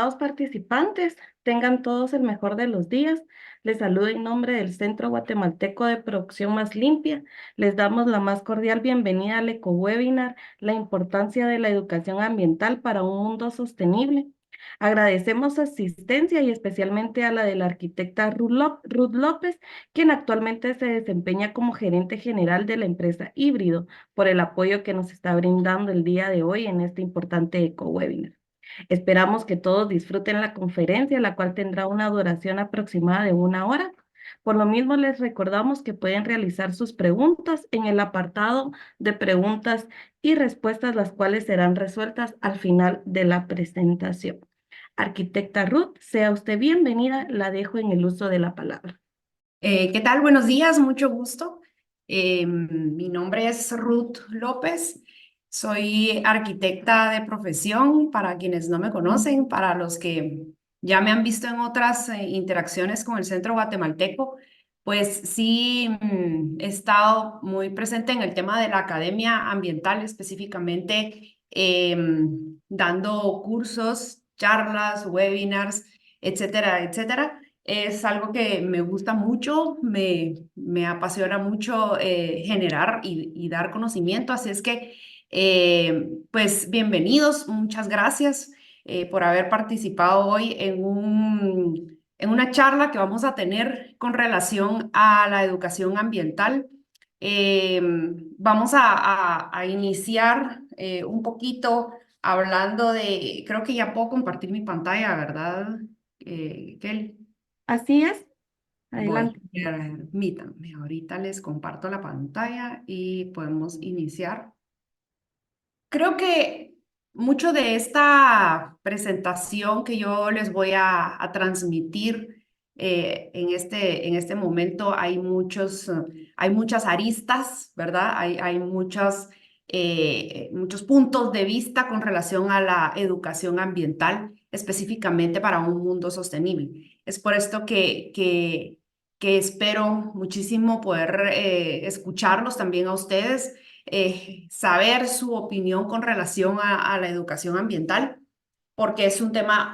estimados participantes, tengan todos el mejor de los días. Les saludo en nombre del Centro Guatemalteco de Producción Más Limpia. Les damos la más cordial bienvenida al ecowebinar, la importancia de la educación ambiental para un mundo sostenible. Agradecemos su asistencia y especialmente a la de la arquitecta Ruth López, quien actualmente se desempeña como gerente general de la empresa Híbrido, por el apoyo que nos está brindando el día de hoy en este importante ecowebinar. Esperamos que todos disfruten la conferencia, la cual tendrá una duración aproximada de 1 hora. Por lo mismo, les recordamos que pueden realizar sus preguntas en el apartado de preguntas y respuestas, las cuales serán resueltas al final de la presentación. Arquitecta Ruth, sea usted bienvenida, la dejo en el uso de la palabra. ¿Qué tal? Buenos días, mucho gusto. Mi nombre es Ruth López, soy arquitecta de profesión, para quienes no me conocen, para los que ya me han visto en otras interacciones con el Centro Guatemalteco, pues sí, he estado muy presente en el tema de la academia ambiental, específicamente dando cursos, charlas, webinars, etcétera, etcétera. Es algo que me gusta mucho, me apasiona mucho generar y dar conocimiento, así es que, pues bienvenidos, muchas gracias por haber participado hoy en una charla que vamos a tener con relación a la educación ambiental. Vamos a iniciar un poquito hablando de, creo que ya puedo compartir mi pantalla, ¿verdad, Kelly? Así es, Voy, adelante. permítanme, ahorita les comparto la pantalla y podemos iniciar. Creo que mucho de esta presentación que yo les voy a transmitir en este momento hay muchas aristas, ¿verdad? Hay muchos puntos de vista con relación a la educación ambiental, específicamente para un mundo sostenible. Es por esto que espero muchísimo poder escucharlos también a ustedes, saber su opinión con relación a la educación ambiental, porque es un tema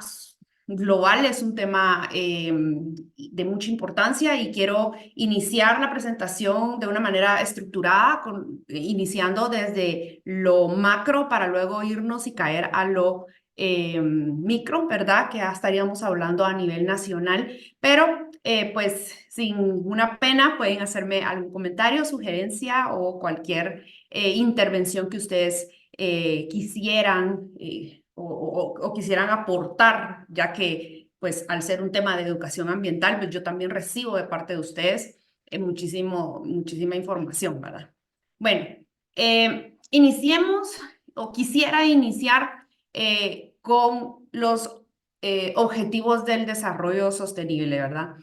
global, es un tema de mucha importancia y quiero iniciar la presentación de una manera estructurada, iniciando desde lo macro para luego irnos y caer a lo micro, ¿verdad? Que ya estaríamos hablando a nivel nacional, pero pues sin ninguna pena pueden hacerme algún comentario, sugerencia o cualquier intervención que ustedes quisieran o quisieran aportar, ya que pues al ser un tema de educación ambiental, pues yo también recibo de parte de ustedes muchísima información, ¿verdad? Bueno, iniciemos o quisiera iniciar con los objetivos del desarrollo sostenible, ¿verdad?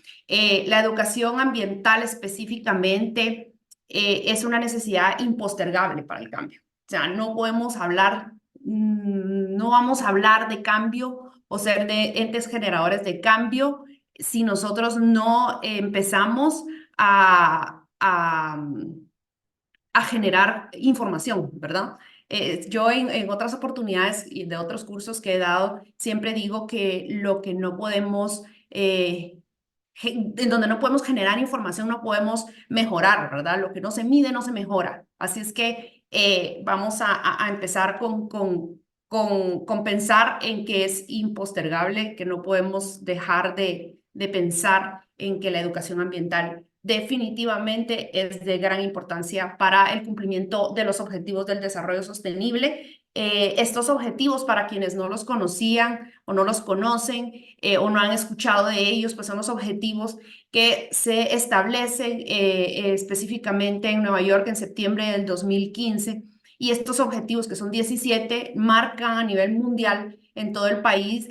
La educación ambiental específicamente es una necesidad impostergable para el cambio. O sea, no podemos hablar, no vamos a hablar de cambio o ser de entes generadores de cambio si nosotros no empezamos a generar información, ¿verdad? Yo en otras oportunidades y de otros cursos que he dado, siempre digo que lo que no podemos en donde no podemos generar información, no podemos mejorar, ¿verdad? Lo que no se mide no se mejora. Así es que vamos a empezar con pensar en que es impostergable, que no podemos dejar de pensar en que la educación ambiental definitivamente es de gran importancia para el cumplimiento de los objetivos del desarrollo sostenible. Estos objetivos, para quienes no los conocían o no los conocen, o no han escuchado de ellos, pues son los objetivos que se establecen específicamente en Nueva York en septiembre del 2015. Y estos objetivos, que son 17, marcan a nivel mundial en todo el país,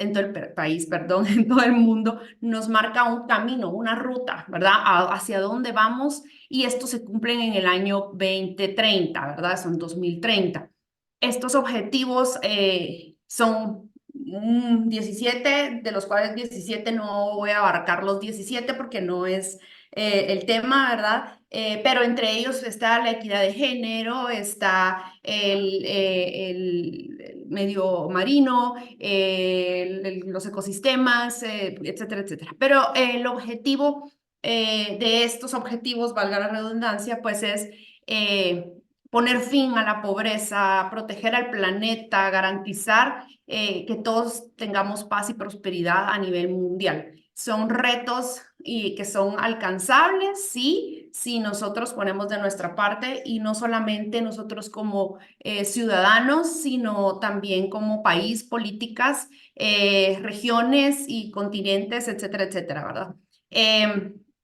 perdón, en todo el mundo, nos marca un camino, una ruta, ¿verdad? Hacia dónde vamos, y estos se cumplen en el año 2030, ¿verdad? Son 2030. Estos objetivos son 17, de los cuales 17 no voy a abarcar los 17 porque no es el tema, ¿verdad? Pero entre ellos está la equidad de género, está el medio marino, los ecosistemas, etcétera, etcétera. Pero el objetivo de estos objetivos, valga la redundancia, pues es poner fin a la pobreza, proteger al planeta, garantizar que todos tengamos paz y prosperidad a nivel mundial. Son retos y que son alcanzables, sí, si nosotros ponemos de nuestra parte y no solamente nosotros como ciudadanos, sino también como país, políticas, regiones y continentes, etcétera, etcétera, ¿verdad?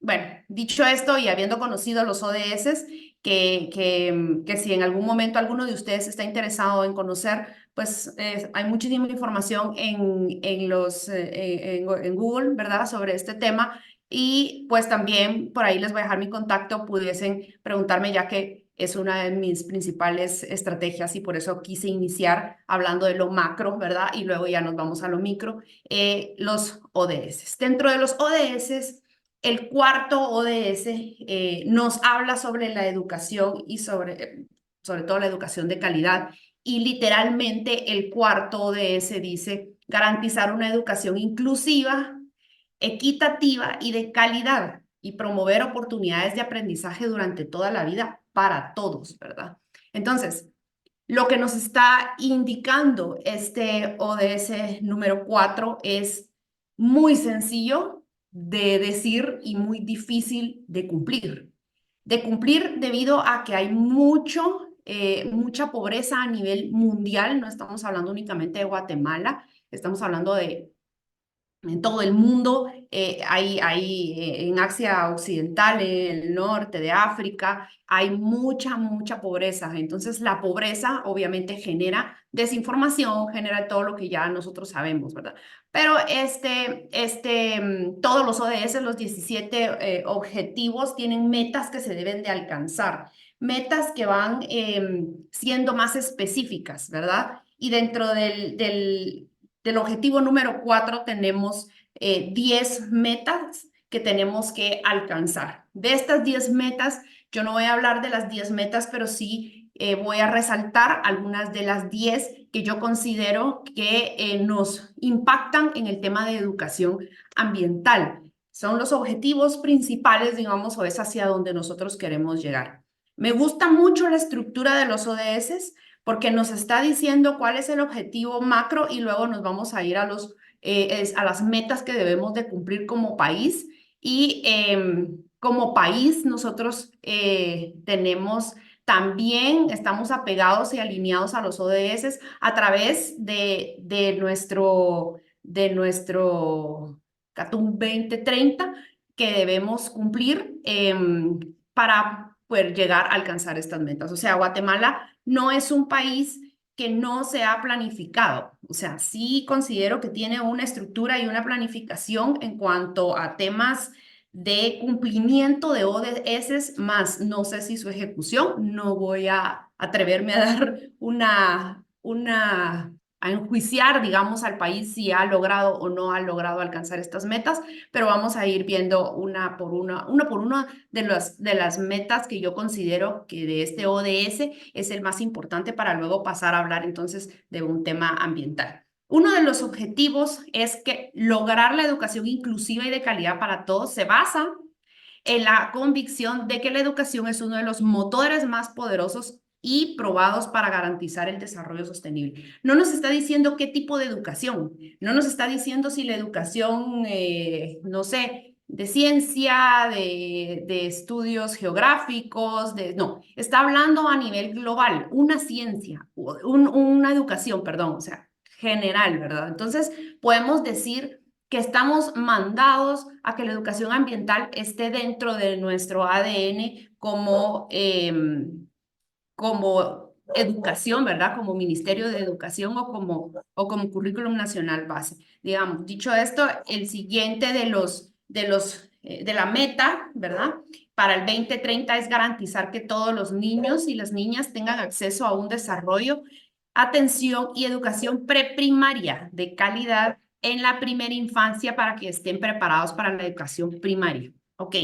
Bueno, dicho esto y habiendo conocido los ODS, que si en algún momento alguno de ustedes está interesado en conocer, pues hay muchísima información en Google, ¿verdad? Sobre este tema. Y pues también por ahí les voy a dejar mi contacto, pudiesen preguntarme ya que es una de mis principales estrategias y por eso quise iniciar hablando de lo macro, ¿verdad? Y luego ya nos vamos a lo micro, los ODS. Dentro de los ODS, el cuarto ODS nos habla sobre la educación y sobre todo la educación de calidad. Y literalmente el cuarto ODS dice garantizar una educación inclusiva, equitativa y de calidad y promover oportunidades de aprendizaje durante toda la vida para todos, ¿verdad? Entonces, lo que nos está indicando este ODS número 4 es muy sencillo de decir y muy difícil de cumplir. De cumplir debido a que hay mucha pobreza a nivel mundial, no estamos hablando únicamente de Guatemala, estamos hablando de en todo el mundo, en Asia Occidental, en el norte de África, hay mucha pobreza. Entonces, la pobreza obviamente genera desinformación, genera todo lo que ya nosotros sabemos, ¿verdad? Pero todos los ODS, los 17 objetivos, tienen metas que se deben de alcanzar, metas que van siendo más específicas, ¿verdad? Y dentro del objetivo número 4 tenemos 10 metas que tenemos que alcanzar. De estas 10 metas, yo no voy a hablar de las 10 metas, pero sí voy a resaltar algunas de las 10 que yo considero que nos impactan en el tema de educación ambiental. Son los objetivos principales, digamos, o es hacia donde nosotros queremos llegar. Me gusta mucho la estructura de los ODS porque nos está diciendo cuál es el objetivo macro y luego nos vamos a ir a las metas que debemos de cumplir como país. Y como país nosotros estamos apegados y alineados a los ODS a través de nuestro CATUM 2030 que debemos cumplir para poder llegar a alcanzar estas metas. O sea, Guatemala no es un país que no se ha planificado. O sea, sí considero que tiene una estructura y una planificación en cuanto a temas de cumplimiento de ODS, más no sé si su ejecución, no voy a atreverme a dar a enjuiciar, digamos, al país si ha logrado o no ha logrado alcanzar estas metas, pero vamos a ir viendo una de las metas que yo considero que de este ODS es el más importante para luego pasar a hablar entonces de un tema ambiental. Uno de los objetivos es que lograr la educación inclusiva y de calidad para todos se basa en la convicción de que la educación es uno de los motores más poderosos y probados para garantizar el desarrollo sostenible. No nos está diciendo qué tipo de educación, no nos está diciendo si la educación, no sé, de ciencia, de estudios geográficos, no, está hablando a nivel global, una ciencia, una educación, perdón, o sea, general, ¿verdad? Entonces, podemos decir que estamos mandados a que la educación ambiental esté dentro de nuestro ADN como educación, ¿verdad? Como Ministerio de Educación o como Currículum Nacional Base. Digamos, dicho esto, el siguiente de la meta, ¿verdad? Para el 2030 es garantizar que todos los niños y las niñas tengan acceso a un desarrollo atención y educación preprimaria de calidad en la primera infancia para que estén preparados para la educación primaria. Ok,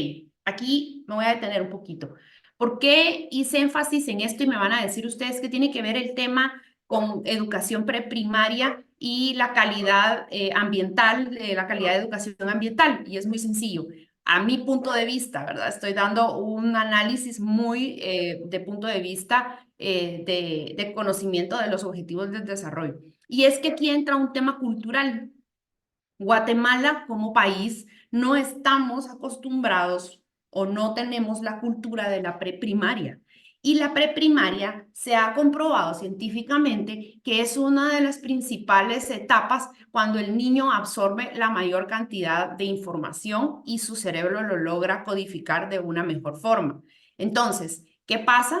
aquí me voy a detener un poquito. ¿Por qué hice énfasis en esto? Y me van a decir ustedes que tiene que ver el tema con educación preprimaria y la calidad ambiental, la calidad de educación ambiental. Y es muy sencillo. A mi punto de vista, ¿verdad? Estoy dando un análisis muy de punto de vista de conocimiento de los objetivos del desarrollo. Y es que aquí entra un tema cultural. Guatemala como país no estamos acostumbrados o no tenemos la cultura de la preprimaria. Y la preprimaria se ha comprobado científicamente que es una de las principales etapas cuando el niño absorbe la mayor cantidad de información y su cerebro lo logra codificar de una mejor forma. Entonces, ¿qué pasa?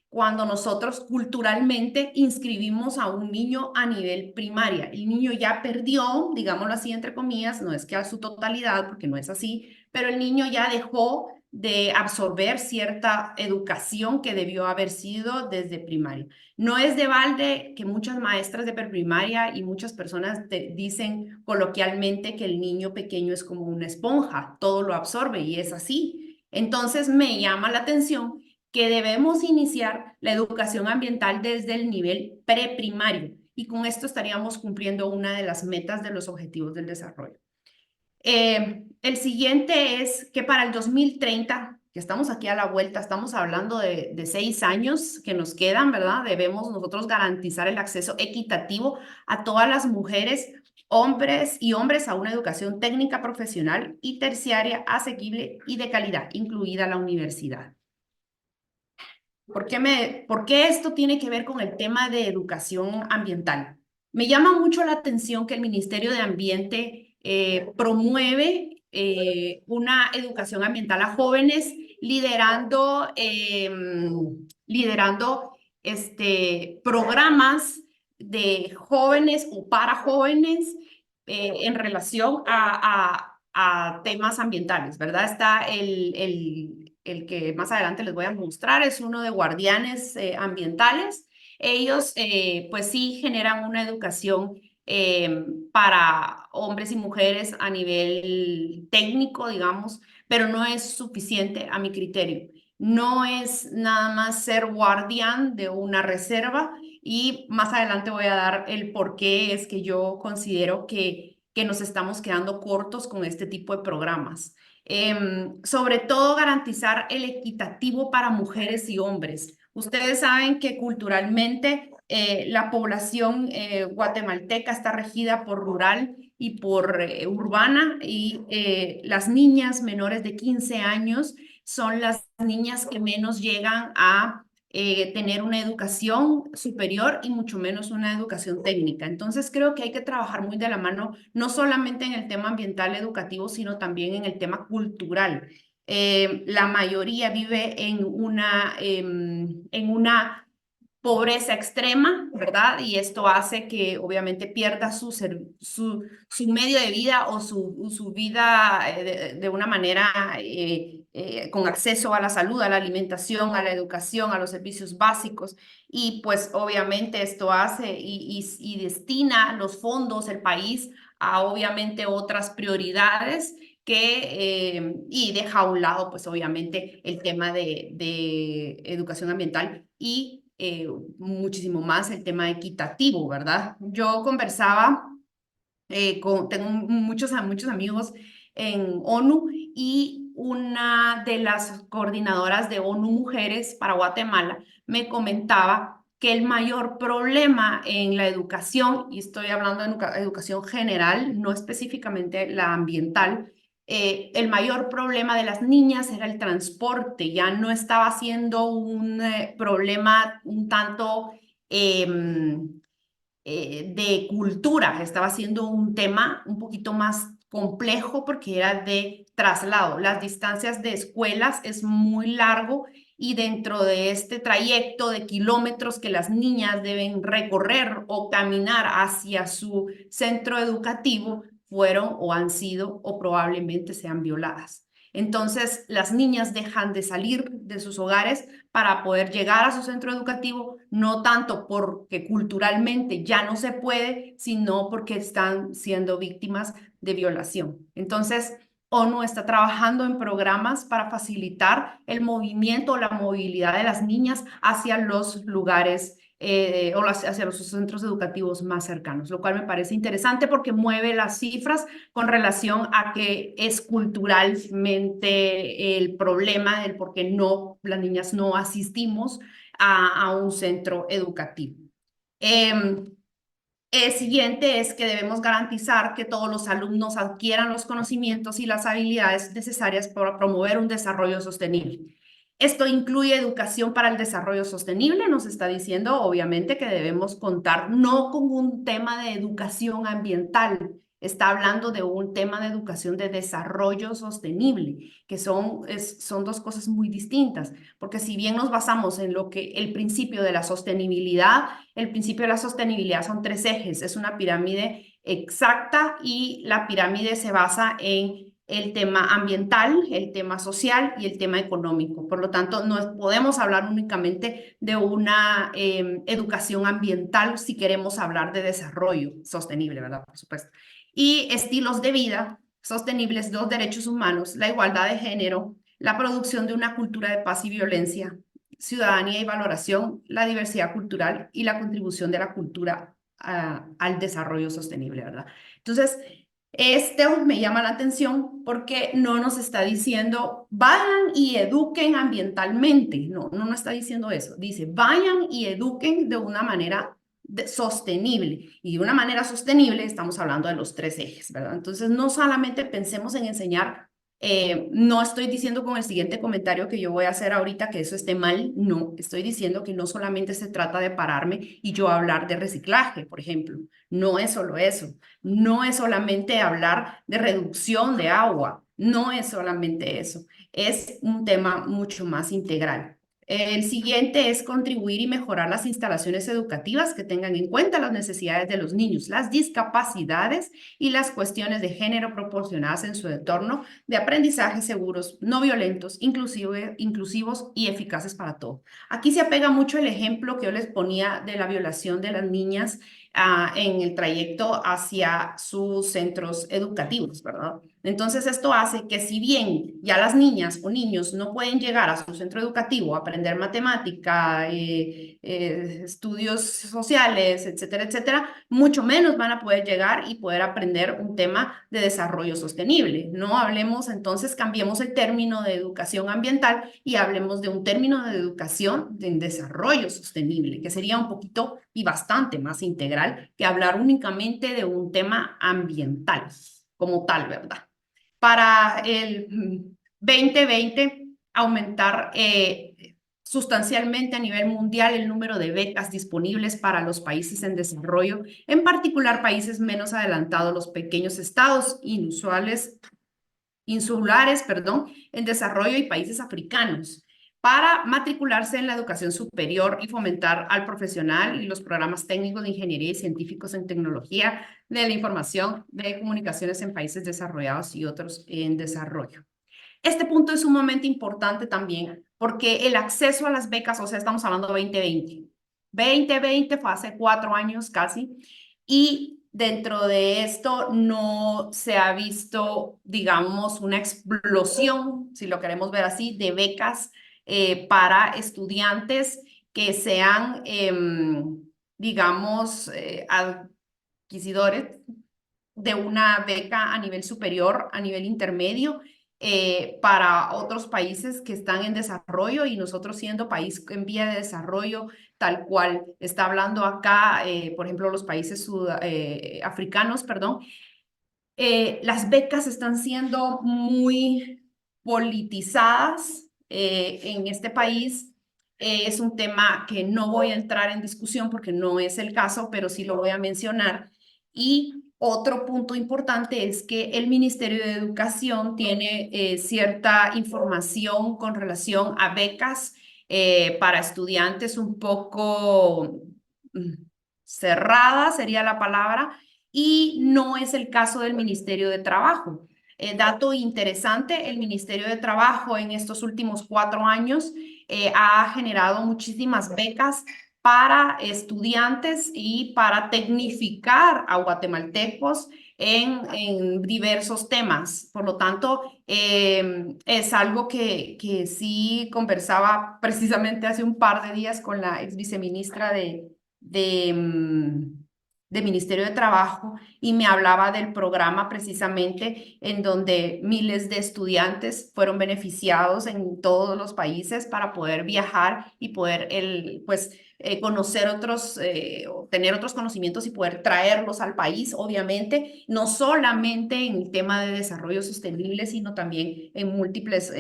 Cuando nosotros culturalmente inscribimos a un niño a nivel primaria. El niño ya perdió, digámoslo así, entre comillas, no es que a su totalidad, porque no es así, pero el niño ya dejó de absorber cierta educación que debió haber sido desde primaria. No es de balde que muchas maestras de preprimaria y muchas personas te dicen coloquialmente que el niño pequeño es como una esponja, todo lo absorbe y es así. Entonces me llama la atención que debemos iniciar la educación ambiental desde el nivel preprimario y con esto estaríamos cumpliendo una de las metas de los objetivos del desarrollo. El siguiente es que para el 2030, que estamos aquí a la vuelta, estamos hablando de 6 años que nos quedan, ¿verdad? Debemos nosotros garantizar el acceso equitativo a todas las mujeres, hombres y hombres a una educación técnica profesional y terciaria asequible y de calidad, incluida la universidad. ¿Por qué esto tiene que ver con el tema de educación ambiental? Me llama mucho la atención que el Ministerio de Ambiente promueve una educación ambiental a jóvenes liderando programas de jóvenes o para jóvenes en relación a temas ambientales, ¿verdad? Está el que más adelante les voy a mostrar, es uno de guardianes ambientales. Ellos, pues sí, generan una educación para hombres y mujeres a nivel técnico, digamos, pero no es suficiente a mi criterio. No es nada más ser guardián de una reserva y más adelante voy a dar el por qué es que yo considero que nos estamos quedando cortos con este tipo de programas. Sobre todo garantizar el equitativo para mujeres y hombres. Ustedes saben que culturalmente la población guatemalteca está regida por rural y por urbana y las niñas menores de 15 años son las niñas que menos llegan a tener una educación superior y mucho menos una educación técnica. Entonces creo que hay que trabajar muy de la mano, no solamente en el tema ambiental educativo, sino también en el tema cultural. La mayoría vive en una pobreza extrema, ¿verdad? Y esto hace que obviamente pierda su medio de vida o su vida de una manera con acceso a la salud, a la alimentación, a la educación, a los servicios básicos. Y pues obviamente esto hace y destina los fondos, el país, a obviamente otras prioridades y deja a un lado, pues obviamente, el tema de educación ambiental y muchísimo más el tema equitativo, ¿verdad? Yo conversaba tengo muchos amigos en ONU y una de las coordinadoras de ONU Mujeres para Guatemala me comentaba que el mayor problema en la educación, y estoy hablando de educación general, no específicamente la ambiental, el mayor problema de las niñas era el transporte, ya no estaba siendo un problema un tanto de cultura, estaba siendo un tema un poquito más complejo porque era de traslado. Las distancias de escuelas es muy largo y dentro de este trayecto de kilómetros que las niñas deben recorrer o caminar hacia su centro educativo, fueron o han sido o probablemente sean violadas. Entonces, las niñas dejan de salir de sus hogares para poder llegar a su centro educativo, no tanto porque culturalmente ya no se puede, sino porque están siendo víctimas de violación. Entonces, ONU está trabajando en programas para facilitar el movimiento o la movilidad de las niñas hacia los lugares hacia los centros educativos más cercanos, lo cual me parece interesante porque mueve las cifras con relación a que es culturalmente el problema del por qué no, las niñas no asistimos a un centro educativo. El siguiente es que debemos garantizar que todos los alumnos adquieran los conocimientos y las habilidades necesarias para promover un desarrollo sostenible. Esto incluye educación para el desarrollo sostenible. Nos está diciendo, obviamente, que debemos contar no con un tema de educación ambiental, está hablando de un tema de educación de desarrollo sostenible, que son dos cosas muy distintas, porque si bien nos basamos en lo que el principio de la sostenibilidad, el principio de la sostenibilidad son tres ejes, es una pirámide exacta y la pirámide se basa en el tema ambiental, el tema social y el tema económico. Por lo tanto, no podemos hablar únicamente de una educación ambiental si queremos hablar de desarrollo sostenible, ¿verdad? Por supuesto. Y estilos de vida sostenibles, los derechos humanos, la igualdad de género, la producción de una cultura de paz y violencia, ciudadanía y valoración, la diversidad cultural y la contribución de la cultura al desarrollo sostenible, ¿verdad? Entonces, esto me llama la atención porque no nos está diciendo vayan y eduquen ambientalmente. No, no está diciendo eso. Dice vayan y eduquen de una manera sostenible. Y de una manera sostenible estamos hablando de los tres ejes, ¿verdad? Entonces, no solamente pensemos en enseñar, no estoy diciendo con el siguiente comentario que yo voy a hacer ahorita que eso esté mal, no, estoy diciendo que no solamente se trata de pararme y yo hablar de reciclaje, por ejemplo, no es solo eso, no es solamente hablar de reducción de agua, no es solamente eso, es un tema mucho más integral. El siguiente es contribuir y mejorar las instalaciones educativas que tengan en cuenta las necesidades de los niños, las discapacidades y las cuestiones de género proporcionadas en su entorno de aprendizaje seguros, no violentos, inclusivos y eficaces para todos. Aquí se apega mucho el ejemplo que yo les ponía de la violación de las niñas en el trayecto hacia sus centros educativos, ¿verdad? Entonces, esto hace que si bien ya las niñas o niños no pueden llegar a su centro educativo a aprender matemática, estudios sociales, etcétera, etcétera, mucho menos van a poder llegar y poder aprender un tema de desarrollo sostenible. No hablemos entonces, cambiemos el término de educación ambiental y hablemos de un término de educación en desarrollo sostenible, que sería un poquito y bastante más integral que hablar únicamente de un tema ambiental como tal, ¿verdad? Para el 2020 aumentar sustancialmente a nivel mundial el número de becas disponibles para los países en desarrollo, en particular países menos adelantados, los pequeños estados insulares, perdón, en desarrollo y países africanos, para matricularse en la educación superior y fomentar al profesional y los programas técnicos de ingeniería y científicos en tecnología de la información de comunicaciones en países desarrollados y otros en desarrollo. Este punto es sumamente importante también porque el acceso a las becas, o sea, estamos hablando de 2020. 2020 fue hace 4 años casi, y dentro de esto no se ha visto, digamos, una explosión, si lo queremos ver así, de becas para estudiantes que sean, digamos, adquisidores de una beca a nivel superior, a nivel intermedio, para otros países que están en desarrollo y nosotros siendo país en vía de desarrollo, tal cual está hablando acá, por ejemplo, los países africanos, perdón, las becas están siendo muy politizadas en este país. Es un tema que no voy a entrar en discusión porque no es el caso, pero sí lo voy a mencionar. Y otro punto importante es que el Ministerio de Educación tiene cierta información con relación a becas para estudiantes un poco cerrada, sería la palabra, y no es el caso del Ministerio de Trabajo. Dato interesante, el Ministerio de Trabajo en estos últimos 4 años ha generado muchísimas becas para estudiantes y para tecnificar a guatemaltecos en diversos temas. Por lo tanto, es algo que sí conversaba precisamente hace un par de días con la ex viceministra de Ministerio de Trabajo y me hablaba del programa precisamente en donde miles de estudiantes fueron beneficiados en todos los países para poder viajar y poder conocer tener otros conocimientos y poder traerlos al país, obviamente, no solamente en el tema de desarrollo sostenible, sino también en múltiples,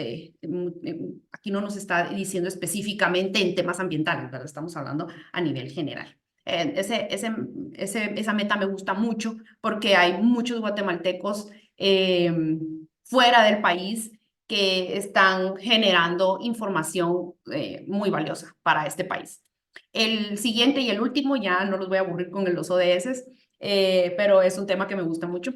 aquí no nos está diciendo específicamente en temas ambientales, ¿verdad? Estamos hablando a nivel general. Esa meta me gusta mucho porque hay muchos guatemaltecos fuera del país que están generando información muy valiosa para este país. El siguiente y el último, ya no los voy a aburrir con los ODS, pero es un tema que me gusta mucho.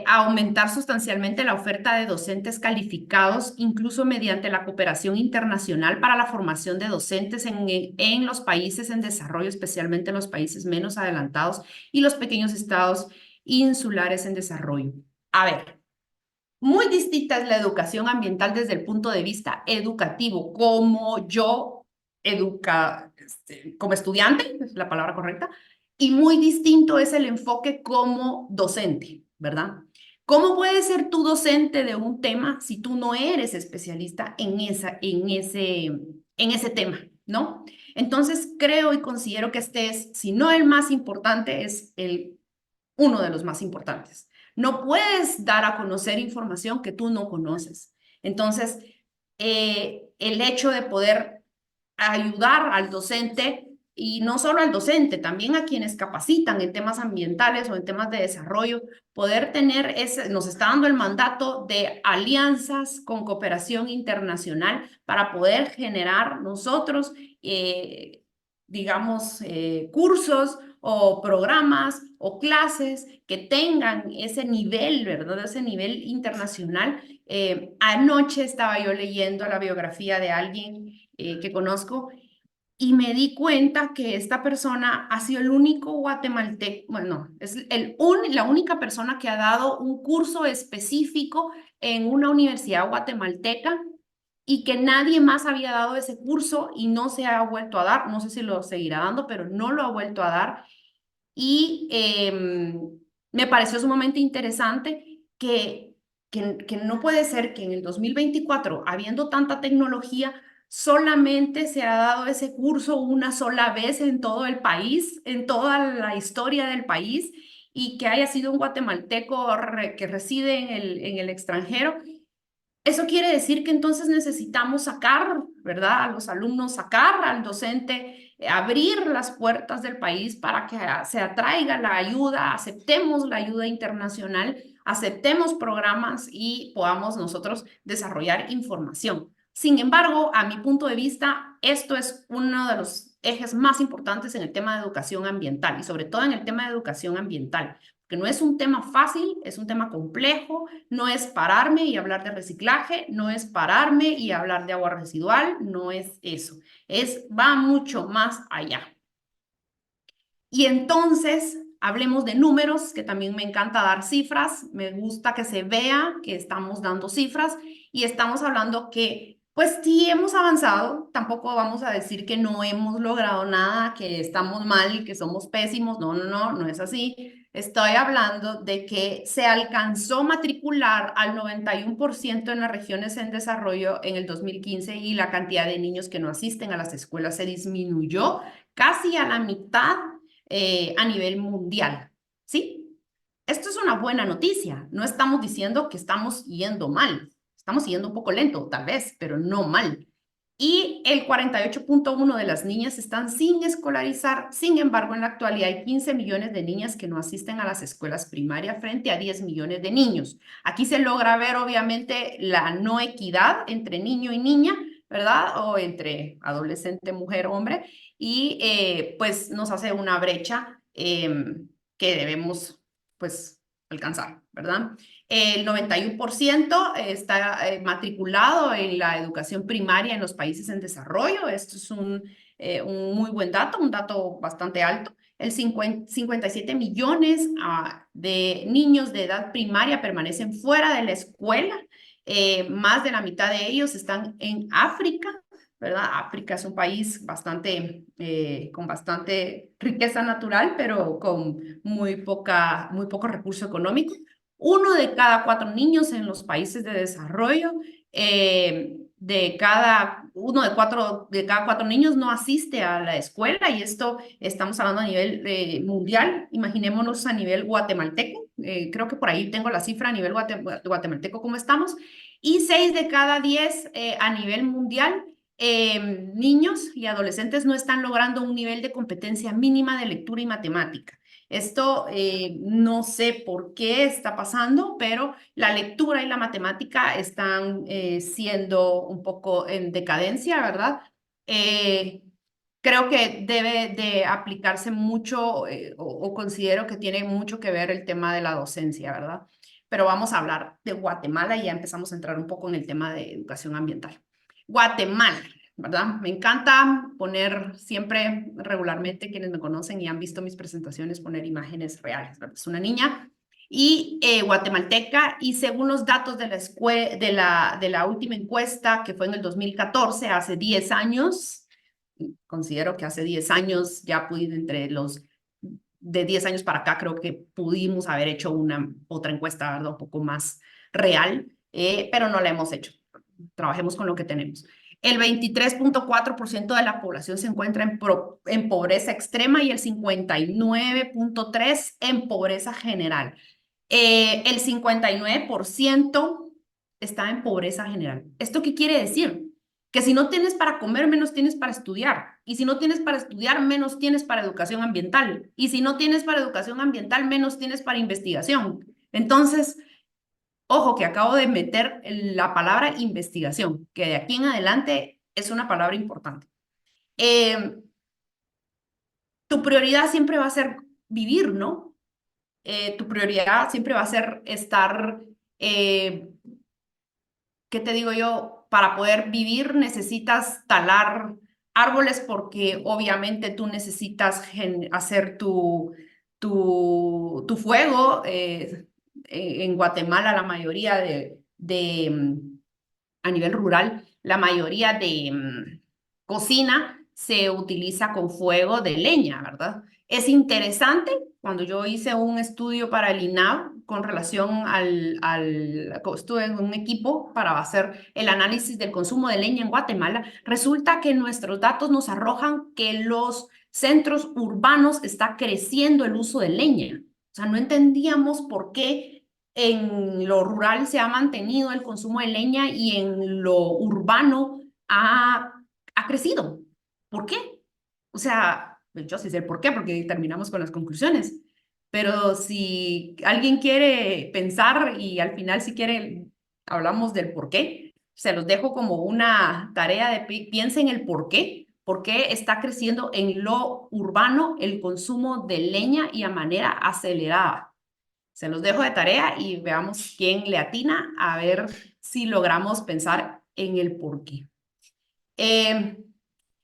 Aumentar sustancialmente la oferta de docentes calificados, incluso mediante la cooperación internacional para la formación de docentes en los países en desarrollo, especialmente en los países menos adelantados y los pequeños estados insulares en desarrollo. A ver, muy distinta es la educación ambiental desde el punto de vista educativo, como yo como estudiante, es la palabra correcta, y muy distinto es el enfoque como docente, ¿verdad? ¿Cómo puedes ser tú docente de un tema si tú no eres especialista en ese tema, ¿no? Entonces creo y considero que este es, si no el más importante, es uno de los más importantes. No puedes dar a conocer información que tú no conoces. Entonces, el hecho de poder ayudar al docente, y no solo al docente, también a quienes capacitan en temas ambientales o en temas de desarrollo, poder tener nos está dando el mandato de alianzas con cooperación internacional para poder generar nosotros, digamos, cursos o programas o clases que tengan ese nivel, ¿verdad? Ese nivel internacional. Anoche estaba yo leyendo la biografía de alguien que conozco y me di cuenta que esta persona ha sido el único guatemalteco, bueno, es la única persona que ha dado un curso específico en una universidad guatemalteca y que nadie más había dado ese curso y no se ha vuelto a dar. No sé si lo seguirá dando, pero no lo ha vuelto a dar. Y me pareció sumamente interesante que no puede ser que en el 2024, habiendo tanta tecnología, solamente se ha dado ese curso una sola vez en todo el país, en toda la historia del país, y que haya sido un guatemalteco que reside en el extranjero. Eso quiere decir que entonces necesitamos sacar, ¿verdad? A los alumnos, sacar al docente, abrir las puertas del país para que se atraiga la ayuda, aceptemos la ayuda internacional, aceptemos programas y podamos nosotros desarrollar información. Sin embargo, a mi punto de vista, esto es uno de los ejes más importantes en el tema de educación ambiental y sobre todo en el tema de educación ambiental, que no es un tema fácil, es un tema complejo, no es pararme y hablar de reciclaje, no es pararme y hablar de agua residual, no es eso, va mucho más allá. Y entonces, hablemos de números, que también me encanta dar cifras, me gusta que se vea que estamos dando cifras y estamos hablando que, pues sí hemos avanzado, tampoco vamos a decir que no hemos logrado nada, que estamos mal, que somos pésimos, no, no, no, no es así. Estoy hablando de que se alcanzó matricular al 91% en las regiones en desarrollo en el 2015 y la cantidad de niños que no asisten a las escuelas se disminuyó casi a la mitad a nivel mundial, ¿sí? Esto es una buena noticia. No estamos diciendo que estamos yendo mal. Estamos yendo un poco lento, tal vez, pero no mal. Y el 48.1 de las niñas están sin escolarizar. Sin embargo, en la actualidad hay 15 millones de niñas que no asisten a las escuelas primarias frente a 10 millones de niños. Aquí se logra ver, obviamente, la no equidad entre niño y niña, ¿verdad? O entre adolescente, mujer, hombre. Y pues nos hace una brecha que debemos, pues, alcanzar, ¿verdad? El 91% está matriculado en la educación primaria en los países en desarrollo. Esto es un muy buen dato, un dato bastante alto. 57 millones de niños de edad primaria permanecen fuera de la escuela. Más de la mitad de ellos están en África, ¿verdad? África es un país con bastante riqueza natural, pero con muy poco recurso económico. Uno de cada 4 niños en los países de desarrollo, uno de cada cuatro niños no asiste a la escuela, y esto estamos hablando a nivel mundial. Imaginémonos a nivel guatemalteco. Creo que por ahí tengo la cifra a nivel guatemalteco, ¿cómo estamos? Y 6 de cada 10 a nivel mundial. Niños y adolescentes no están logrando un nivel de competencia mínima de lectura y matemática. Esto no sé por qué está pasando, pero la lectura y la matemática están siendo un poco en decadencia, ¿verdad? Eh, Creo que debe de aplicarse mucho o considero que tiene mucho que ver el tema de la docencia, ¿verdad? Pero vamos a hablar de Guatemala y ya empezamos a entrar un poco en el tema de educación ambiental. Guatemala, ¿verdad? Me encanta poner siempre, regularmente, quienes me conocen y han visto mis presentaciones, poner imágenes reales, ¿verdad? Es una niña y guatemalteca, y según los datos de la última encuesta, que fue en el 2014, hace 10 años, considero que hace 10 años ya pude, de 10 años para acá, creo que pudimos haber hecho otra encuesta, ¿verdad? Un poco más real, pero no la hemos hecho. Trabajemos con lo que tenemos. El 23.4% de la población se encuentra en pobreza extrema y el 59.3% en pobreza general. El 59% está en pobreza general. ¿Esto qué quiere decir? Que si no tienes para comer, menos tienes para estudiar. Y si no tienes para estudiar, menos tienes para educación ambiental. Y si no tienes para educación ambiental, menos tienes para investigación. Entonces, ojo, que acabo de meter la palabra investigación, que de aquí en adelante es una palabra importante. Tu prioridad siempre va a ser vivir, ¿no? Tu prioridad siempre va a ser estar, ¿qué te digo yo? Para poder vivir necesitas talar árboles, porque obviamente tú necesitas hacer tu fuego. En Guatemala la mayoría a nivel rural, la mayoría de cocina se utiliza con fuego de leña, ¿verdad? Es interesante, cuando yo hice un estudio para el INAV con relación estuve en un equipo para hacer el análisis del consumo de leña en Guatemala, resulta que nuestros datos nos arrojan que los centros urbanos está creciendo el uso de leña. O sea, no entendíamos por qué en lo rural se ha mantenido el consumo de leña y en lo urbano ha crecido. ¿Por qué? O sea, yo sí sé el por qué, porque terminamos con las conclusiones. Pero si alguien quiere pensar y al final si quiere hablamos del por qué, se los dejo como una tarea de piensen el por qué está creciendo en lo urbano el consumo de leña y a manera acelerada. Se los dejo de tarea y veamos quién le atina, a ver si logramos pensar en el por qué.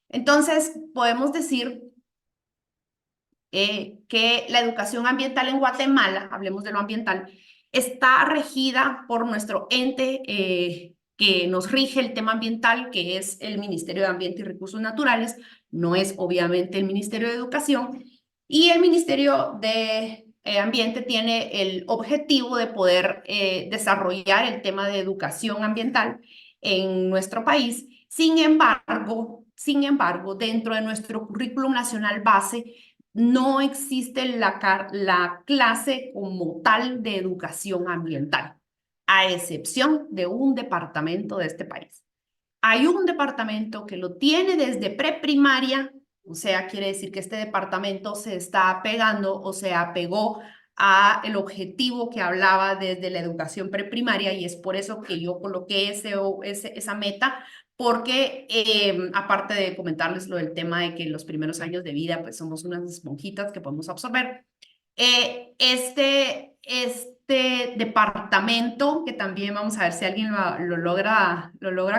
Entonces, podemos decir que la educación ambiental en Guatemala, hablemos de lo ambiental, está regida por nuestro ente que nos rige el tema ambiental, que es el Ministerio de Ambiente y Recursos Naturales. No es obviamente el Ministerio de Educación, y el Ministerio de Ambiente tiene el objetivo de poder desarrollar el tema de educación ambiental en nuestro país. Sin embargo, dentro de nuestro currículum nacional base no existe la clase como tal de educación ambiental, a excepción de un departamento de este país. Hay un departamento que lo tiene desde preprimaria, o sea, quiere decir que este departamento se está apegando o se apegó a el objetivo que hablaba desde la educación preprimaria, y es por eso que yo coloqué esa meta, porque aparte de comentarles lo del tema de que en los primeros años de vida pues somos unas esponjitas que podemos absorber, este departamento, que también vamos a ver si alguien lo logra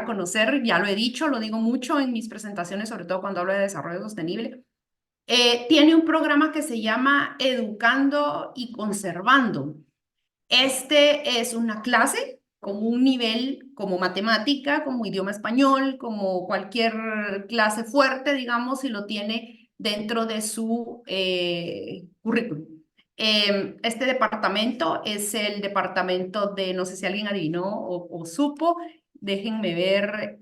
conocer, ya lo he dicho, lo digo mucho en mis presentaciones, sobre todo cuando hablo de desarrollo sostenible, tiene un programa que se llama Educando y Conservando. Este es una clase con un nivel como matemática, como idioma español, como cualquier clase fuerte, digamos, y lo tiene dentro de su currículum. Este departamento es el departamento de, no sé si alguien adivinó o supo, déjenme ver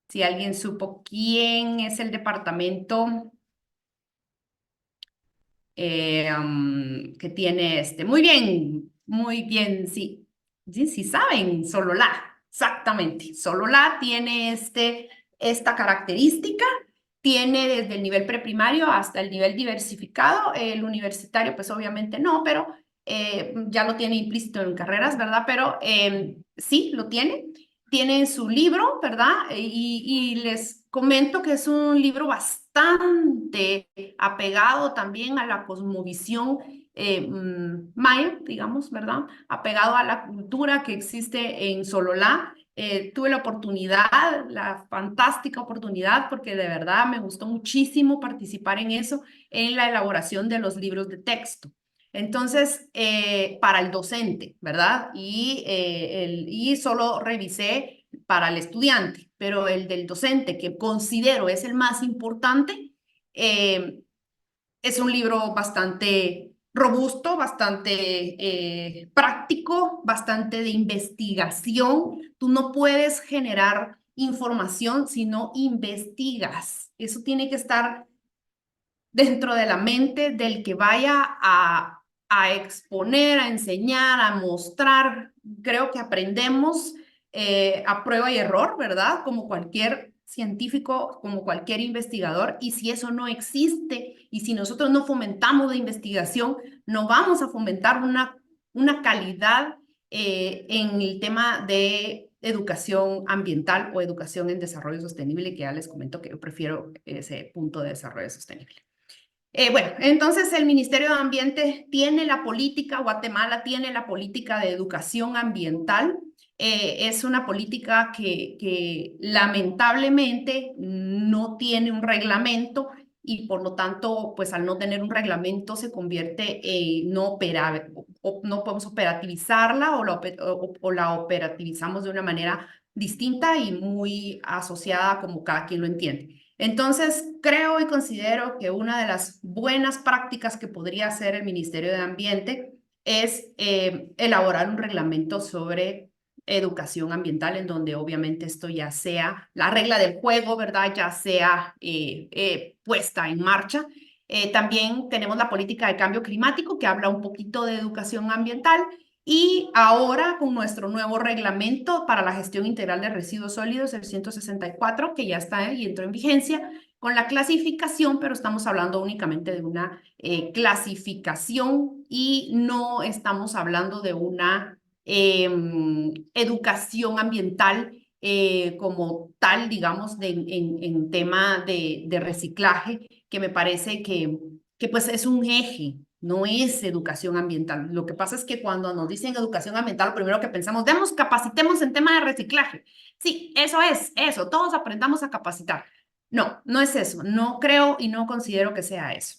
si alguien supo quién es el departamento que tiene este. Muy bien, sí. Sí, sí saben, Sololá, exactamente. Sololá tiene esta característica, tiene desde el nivel preprimario hasta el nivel diversificado, el universitario pues obviamente no, pero ya lo tiene implícito en carreras, ¿verdad? Pero sí, lo tiene. Tiene su libro, ¿verdad? Y les comento que es un libro bastante apegado también a la cosmovisión maya, digamos, ¿verdad? Apegado a la cultura que existe en Sololá. Tuve la oportunidad, la fantástica oportunidad, porque de verdad me gustó muchísimo participar en eso, en la elaboración de los libros de texto. Entonces, para el docente, ¿verdad? Y solo revisé para el estudiante, pero el del docente, que considero es el más importante, es un libro bastante robusto, bastante práctico, bastante de investigación. Tú no puedes generar información si no investigas. Eso tiene que estar dentro de la mente del que vaya a exponer, a enseñar, a mostrar. Creo que aprendemos a prueba y error, ¿verdad? Como cualquier científico, como cualquier investigador. Y si eso no existe y si nosotros no fomentamos la investigación, no vamos a fomentar una calidad en el tema de educación ambiental o educación en desarrollo sostenible, que ya les comento que yo prefiero ese punto de desarrollo sostenible. Bueno, entonces el Ministerio de Ambiente tiene la política, Guatemala tiene la política de educación ambiental. Es una política que lamentablemente no tiene un reglamento y por lo tanto, pues al no tener un reglamento se convierte en no operable, o no podemos operativizarla o la operativizamos de una manera distinta y muy asociada como cada quien lo entiende. Entonces, creo y considero que una de las buenas prácticas que podría hacer el Ministerio de Ambiente es elaborar un reglamento sobre educación ambiental, en donde obviamente esto ya sea la regla del juego, ¿verdad? Ya sea puesta en marcha. También tenemos la política de cambio climático, que habla un poquito de educación ambiental. Y ahora con nuestro nuevo reglamento para la gestión integral de residuos sólidos, el 164, que ya está y entró en vigencia, con la clasificación, pero estamos hablando únicamente de una clasificación y no estamos hablando de una educación ambiental como tal, digamos, en tema de reciclaje, que me parece que pues es un eje, no es educación ambiental. Lo que pasa es que cuando nos dicen educación ambiental, lo primero que pensamos, capacitemos en tema de reciclaje. Sí, eso es, eso, todos aprendamos a capacitar. No, no es eso, no creo y no considero que sea eso.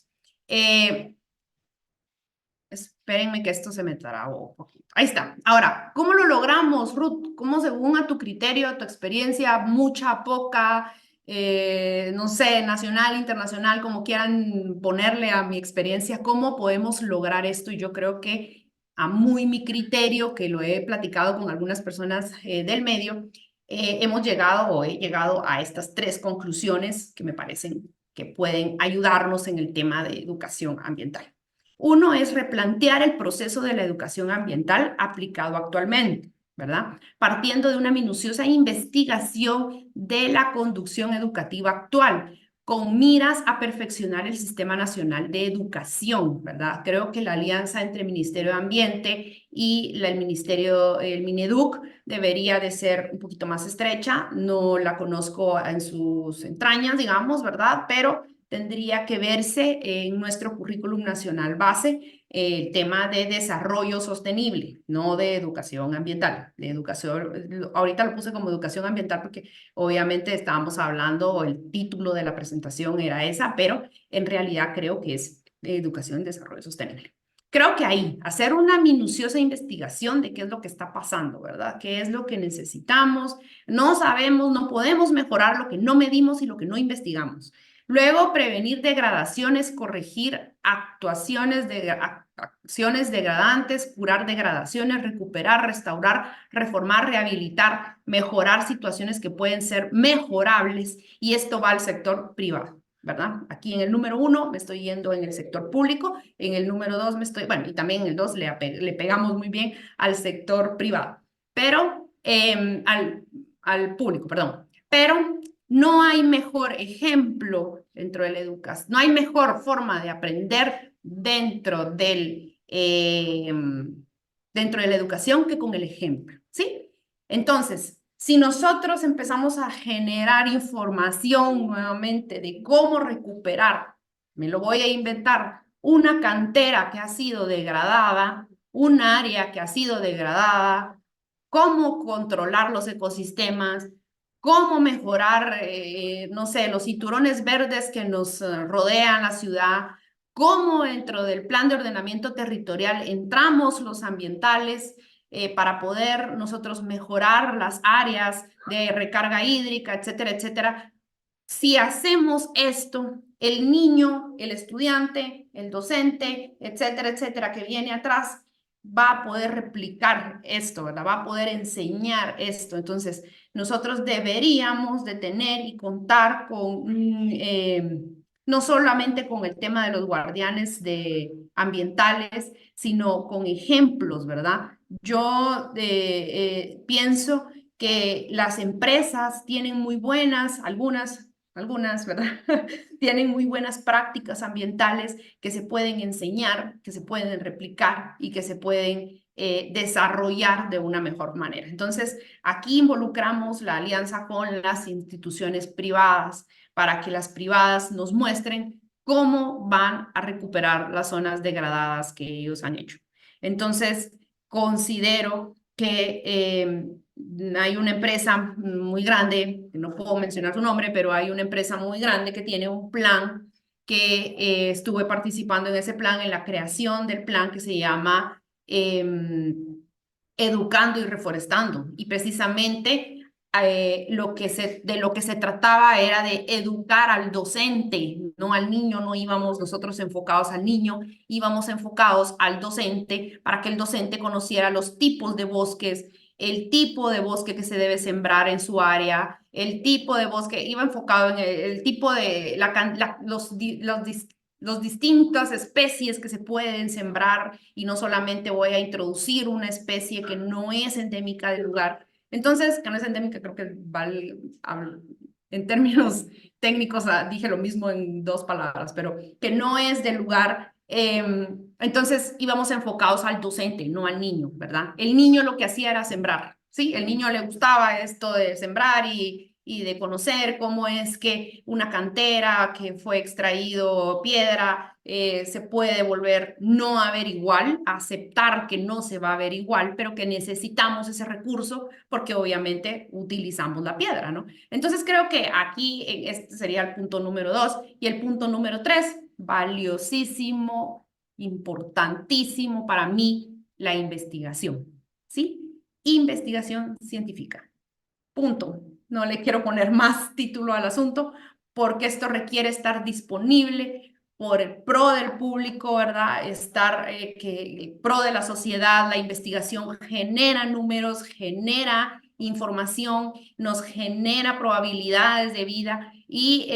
Espérenme que esto se me trabó un poquito. Ahí está. Ahora, ¿cómo lo logramos, Ruth? ¿Cómo según a tu criterio, a tu experiencia, mucha, poca, no sé, nacional, internacional, como quieran ponerle a mi experiencia, cómo podemos lograr esto? Y yo creo que a muy mi criterio, que lo he platicado con algunas personas del medio, hemos llegado o he llegado a estas tres conclusiones que me parecen que pueden ayudarnos en el tema de educación ambiental. Uno es replantear el proceso de la educación ambiental aplicado actualmente, ¿verdad? Partiendo de una minuciosa investigación de la conducción educativa actual, con miras a perfeccionar el Sistema Nacional de Educación, ¿verdad? Creo que la alianza entre el Ministerio de Ambiente y el Mineduc debería de ser un poquito más estrecha. No la conozco en sus entrañas, digamos, ¿verdad? Pero tendría que verse en nuestro currículum nacional base el tema de desarrollo sostenible, no de educación ambiental. De educación, ahorita lo puse como educación ambiental porque obviamente estábamos hablando, el título de la presentación era esa, pero en realidad creo que es educación y desarrollo sostenible. Creo que ahí, hacer una minuciosa investigación de qué es lo que está pasando, ¿verdad? ¿Qué es lo que necesitamos? No sabemos, no podemos mejorar lo que no medimos y lo que no investigamos. Luego, prevenir degradaciones, corregir acciones degradantes, curar degradaciones, recuperar, restaurar, reformar, rehabilitar, mejorar situaciones que pueden ser mejorables, y esto va al sector privado, ¿verdad? Aquí en el número 1 me estoy yendo en el sector público, en el número 2 me estoy, bueno, y también en el 2 le pegamos muy bien al sector privado, pero al público, perdón. Pero no hay mejor ejemplo dentro de la educación, no hay mejor forma de aprender dentro de la educación que con el ejemplo, ¿sí? Entonces, si nosotros empezamos a generar información nuevamente de cómo recuperar, me lo voy a inventar, una cantera que ha sido degradada, un área que ha sido degradada, cómo controlar los ecosistemas, cómo mejorar, no sé, los cinturones verdes que nos rodean la ciudad, cómo dentro del plan de ordenamiento territorial entramos los ambientales para poder nosotros mejorar las áreas de recarga hídrica, etcétera, etcétera. Si hacemos esto, el niño, el estudiante, el docente, etcétera, etcétera, que viene atrás, va a poder replicar esto, ¿verdad? Va a poder enseñar esto. Entonces, nosotros deberíamos de tener y contar con, no solamente con el tema de los guardianes ambientales, sino con ejemplos, ¿verdad? Yo pienso que las empresas tienen muy buenas, algunas, ¿verdad? Tienen muy buenas prácticas ambientales que se pueden enseñar, que se pueden replicar y que se pueden desarrollar de una mejor manera. Entonces, aquí involucramos la alianza con las instituciones privadas para que las privadas nos muestren cómo van a recuperar las zonas degradadas que ellos han hecho. Entonces, considero que hay una empresa muy grande, no puedo mencionar su nombre, pero hay una empresa muy grande que tiene un plan que estuve participando en ese plan, en la creación del plan que se llama Educando y Reforestando. Y precisamente de lo que se trataba era de educar al docente, no al niño, no íbamos nosotros enfocados al niño, íbamos enfocados al docente para que el docente conociera los tipos de bosques, el tipo de bosque que se debe sembrar en su área, el tipo de bosque, iba enfocado en el tipo de los distintas especies que se pueden sembrar, y no solamente voy a introducir una especie que no es endémica del lugar. Entonces, que no es endémica, creo que vale, en términos técnicos dije lo mismo en dos palabras, pero que no es del lugar. Entonces íbamos enfocados al docente, no al niño, ¿verdad? El niño lo que hacía era sembrar, ¿sí? El niño le gustaba esto de sembrar y de conocer cómo es que una cantera que fue extraído piedra se puede volver no a ver igual, aceptar que no se va a ver igual, pero que necesitamos ese recurso porque obviamente utilizamos la piedra, ¿no? Entonces creo que aquí este sería el punto número 2, y el punto número 3, valiosísimo, importantísimo para mí, la investigación, ¿sí? Investigación científica. Punto. No le quiero poner más título al asunto porque esto requiere estar disponible por el pro del público, ¿verdad? Que el pro de la sociedad, la investigación genera números, genera información, nos genera probabilidades de vida, y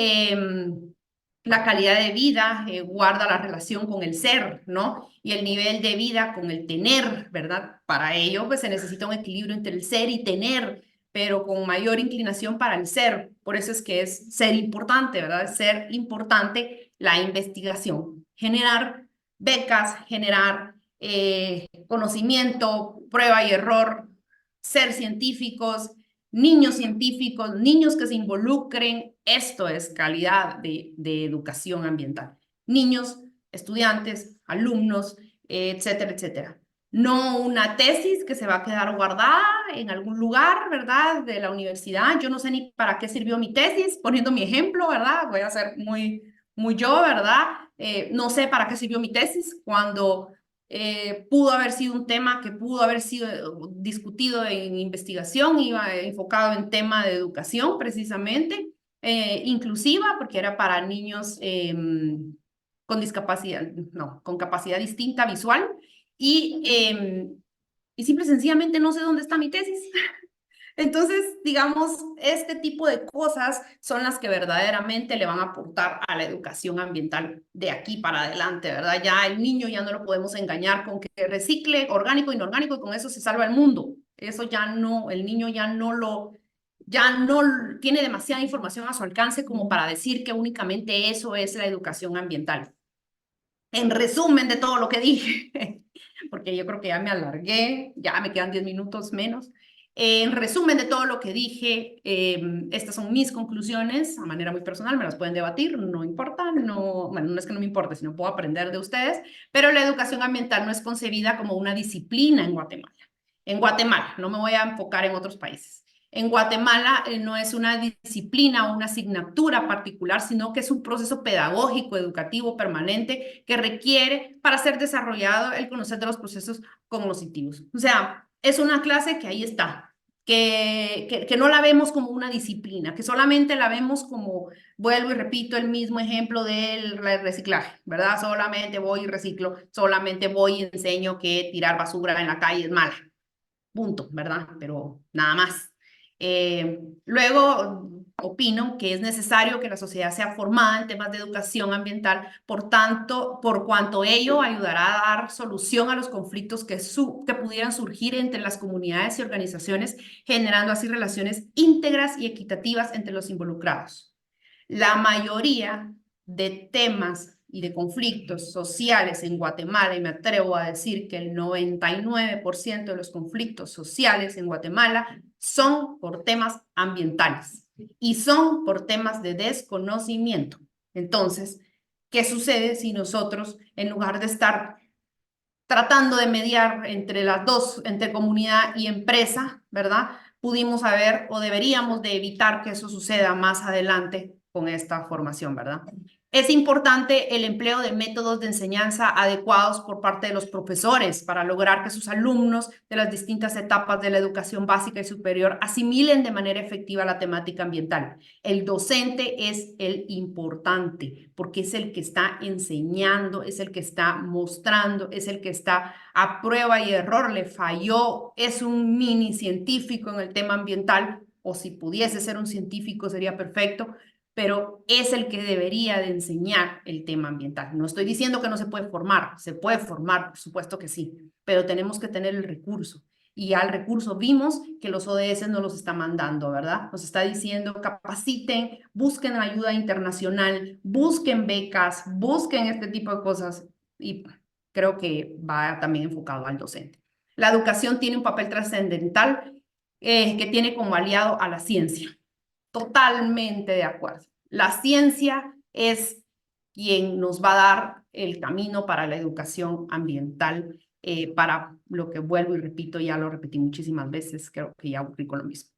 la calidad de vida guarda la relación con el ser, ¿no? Y el nivel de vida con el tener, ¿verdad? Para ello, pues se necesita un equilibrio entre el ser y tener, pero con mayor inclinación para el ser. Por eso es que es ser importante, ¿verdad? Ser importante la investigación. Generar becas, generar conocimiento, prueba y error, ser científicos, niños científicos, niños que se involucren. Esto es calidad de educación ambiental. Niños, estudiantes, alumnos, etcétera, etcétera. No una tesis que se va a quedar guardada en algún lugar, ¿verdad? De la universidad. Yo no sé ni para qué sirvió mi tesis, poniendo mi ejemplo, ¿verdad? Voy a ser muy yo, ¿verdad? No sé para qué sirvió mi tesis cuando pudo haber sido un tema que pudo haber sido discutido en investigación, iba enfocado en tema de educación precisamente, inclusiva, porque era para niños con discapacidad, no, con capacidad distinta visual, y simple y sencillamente no sé dónde está mi tesis. Entonces, digamos, este tipo de cosas son las que verdaderamente le van a aportar a la educación ambiental de aquí para adelante, ¿verdad? Ya el niño ya no lo podemos engañar con que recicle orgánico, inorgánico y con eso se salva el mundo. Eso ya no, el niño ya no tiene demasiada información a su alcance como para decir que únicamente eso es la educación ambiental. En resumen de todo lo que dije, porque yo creo que ya me alargué, ya me quedan 10 minutos menos. En resumen de todo lo que dije, estas son mis conclusiones a manera muy personal, me las pueden debatir, no importa, no, bueno, no es que no me importe, sino puedo aprender de ustedes, pero la educación ambiental no es concebida como una disciplina en Guatemala. En Guatemala, no me voy a enfocar en otros países. En Guatemala no es una disciplina o una asignatura particular, sino que es un proceso pedagógico, educativo, permanente, que requiere para ser desarrollado el conocer de los procesos cognitivos. O sea, es una clase que ahí está, que no la vemos como una disciplina, que solamente la vemos como, vuelvo y repito, el mismo ejemplo del reciclaje, ¿verdad? Solamente voy y reciclo, solamente voy y enseño que tirar basura en la calle es mala, punto, ¿verdad? Pero nada más. Luego, opino que es necesario que la sociedad sea formada en temas de educación ambiental, por tanto, por cuanto ello ayudará a dar solución a los conflictos que pudieran surgir entre las comunidades y organizaciones, generando así relaciones íntegras y equitativas entre los involucrados. La mayoría de temas y de conflictos sociales en Guatemala, y me atrevo a decir que el 99% de los conflictos sociales en Guatemala son por temas ambientales y son por temas de desconocimiento. Entonces, ¿qué sucede si nosotros, en lugar de estar tratando de mediar entre las dos, entre comunidad y empresa, ¿verdad? Pudimos haber o deberíamos de evitar que eso suceda más adelante con esta formación, ¿verdad? Es importante el empleo de métodos de enseñanza adecuados por parte de los profesores para lograr que sus alumnos de las distintas etapas de la educación básica y superior asimilen de manera efectiva la temática ambiental. El docente es el importante porque es el que está enseñando, es el que está mostrando, es el que está a prueba y error. Le falló, es un mini científico en el tema ambiental, o si pudiese ser un científico sería perfecto, pero es el que debería de enseñar el tema ambiental. No estoy diciendo que no se puede formar, por supuesto que sí, pero tenemos que tener el recurso. Y al recurso vimos que los ODS nos los está mandando, ¿verdad? Nos está diciendo capaciten, busquen ayuda internacional, busquen becas, busquen este tipo de cosas y creo que va también enfocado al docente. La educación tiene un papel trascendental que tiene como aliado a la ciencia. Totalmente de acuerdo. La ciencia es quien nos va a dar el camino para la educación ambiental, para lo que vuelvo y repito, ya lo repetí muchísimas veces, creo que ya aburrí con lo mismo.